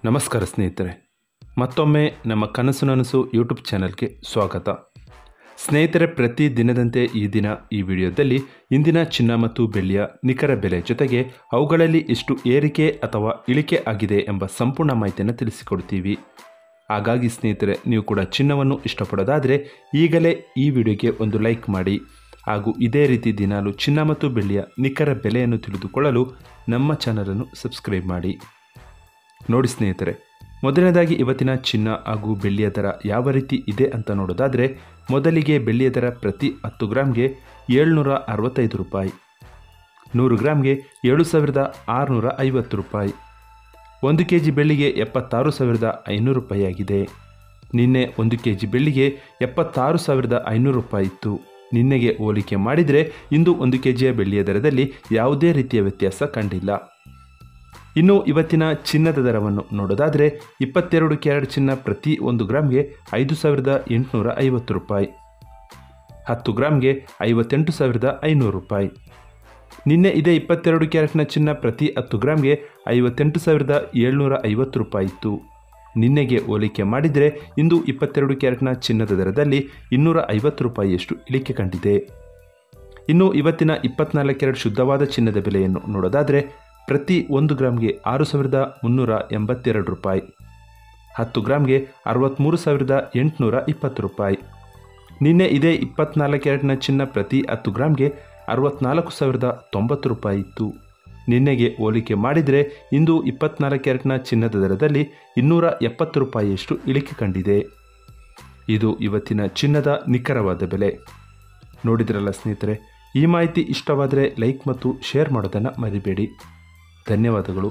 ನಮಸ್ಕಾರ ಸ್ನೇಹಿತರೆ, ಮತ್ತೊಮ್ಮೆ ನಮ್ಮ ಕನಸು ನನಸು ಯೂಟ್ಯೂಬ್ ಚಾನಲ್ಗೆ ಸ್ವಾಗತ. ಸ್ನೇಹಿತರೆ, ಪ್ರತಿ ದಿನದಂತೆ ಈ ದಿನ ಈ ವಿಡಿಯೋದಲ್ಲಿ ಇಂದಿನ ಚಿನ್ನ ಮತ್ತು ಬೆಳ್ಳಿಯ ನಿಖರ ಬೆಲೆ ಜೊತೆಗೆ ಅವುಗಳಲ್ಲಿ ಎಷ್ಟು ಏರಿಕೆ ಅಥವಾ ಇಳಿಕೆ ಆಗಿದೆ ಎಂಬ ಸಂಪೂರ್ಣ ಮಾಹಿತಿಯನ್ನು ತಿಳಿಸಿಕೊಡ್ತೀವಿ. ಹಾಗಾಗಿ ಸ್ನೇಹಿತರೆ, ನೀವು ಕೂಡ ಚಿನ್ನವನ್ನು ಇಷ್ಟಪಡೋದಾದರೆ ಈಗಲೇ ಈ ವಿಡಿಯೋಗೆ ಒಂದು ಲೈಕ್ ಮಾಡಿ ಹಾಗೂ ಇದೇ ರೀತಿ ದಿನಾಲು ಚಿನ್ನ ಮತ್ತು ಬೆಳ್ಳಿಯ ನಿಖರ ಬೆಲೆಯನ್ನು ತಿಳಿದುಕೊಳ್ಳಲು ನಮ್ಮ ಚಾನಲನ್ನು ಸಬ್ಸ್ಕ್ರೈಬ್ ಮಾಡಿ. ನೋಡಿ ಸ್ನೇಹಿತರೆ, ಮೊದಲನೇದಾಗಿ ಇವತ್ತಿನ ಚಿನ್ನ ಹಾಗೂ ಬೆಳ್ಳಿಯ ದರ ಯಾವ ರೀತಿ ಇದೆ ಅಂತ ನೋಡೋದಾದರೆ, ಮೊದಲಿಗೆ ಬೆಳ್ಳಿಯ ದರ ಪ್ರತಿ 10 ಗ್ರಾಮ್ಗೆ 765 ರೂಪಾಯಿ, 100 ಗ್ರಾಮ್ಗೆ 7650 ರೂಪಾಯಿ, 1 ಕೆಜಿ ಬೆಳ್ಳಿಗೆ 76,500 ರೂಪಾಯಿ ಆಗಿದೆ. ನಿನ್ನೆ 1 ಕೆಜಿ ಬೆಳ್ಳಿಗೆ 76,500 ರೂಪಾಯಿ ಇತ್ತು. ನಿನ್ನೆಗೆ ಹೋಲಿಕೆ ಮಾಡಿದರೆ ಇಂದು 1 ಕೆಜಿಯ ಬೆಳ್ಳಿಯ ದರದಲ್ಲಿ ಯಾವುದೇ ರೀತಿಯ ವ್ಯತ್ಯಾಸ ಕಂಡಿಲ್ಲ. ಇನ್ನು ಇವತ್ತಿನ ಚಿನ್ನದ ದರವನ್ನು ನೋಡೋದಾದರೆ, 22 ಕ್ಯಾರೆಟ್ ಚಿನ್ನ ಪ್ರತಿ 1 ಗ್ರಾಮ್ಗೆ 5,850 ರೂಪಾಯಿ, 10 ಗ್ರಾಮ್ಗೆ 58,500 ರೂಪಾಯಿ. ನಿನ್ನೆ ಇದೇ 22 ಕ್ಯಾರೆಟ್ನ ಚಿನ್ನ ಪ್ರತಿ 10 ಗ್ರಾಮ್ಗೆ 58,750 ರೂಪಾಯಿ ಇತ್ತು. ನಿನ್ನೆಗೆ ಹೋಲಿಕೆ ಮಾಡಿದರೆ ಇಂದು 22 ಕ್ಯಾರೆಟ್ನ ಚಿನ್ನದ ದರದಲ್ಲಿ 250 ರೂಪಾಯಿಯಷ್ಟು ಇಳಿಕೆ ಕಂಡಿದೆ. ಇನ್ನು ಇವತ್ತಿನ 24 ಕ್ಯಾರೆಟ್ ಶುದ್ಧವಾದ ಚಿನ್ನದ ಬೆಲೆಯನ್ನು ನೋಡೋದಾದರೆ, ಪ್ರತಿ 1 ಗ್ರಾಮ್ಗೆ 6,382 ರೂಪಾಯಿ, 10 ಗ್ರಾಮ್ಗೆ 63,820 ರೂಪಾಯಿ. ನಿನ್ನೆ ಇದೇ 24 ಕ್ಯಾರೆಟ್ನ ಚಿನ್ನ ಪ್ರತಿ 10 ಗ್ರಾಮ್ಗೆ 64,090 ರೂಪಾಯಿ ಇತ್ತು. ನಿನ್ನೆಗೆ ಹೋಲಿಕೆ ಮಾಡಿದರೆ ಇಂದು 24 ಕ್ಯಾರೆಟ್ನ ಚಿನ್ನದ ದರದಲ್ಲಿ 270 ರೂಪಾಯಿಯಷ್ಟು ಇಳಿಕೆ ಕಂಡಿದೆ. ಇದು ಇವತ್ತಿನ ಚಿನ್ನದ ನಿಖರವಾದ ಬೆಲೆ. ನೋಡಿದ್ರಲ್ಲ ಸ್ನೇಹಿತರೆ, ಈ ಮಾಹಿತಿ ಇಷ್ಟವಾದರೆ ಲೈಕ್ ಮತ್ತು ಶೇರ್ ಮಾಡೋದನ್ನು ಮರಿಬೇಡಿ. ಧನ್ಯವಾದಗಳು.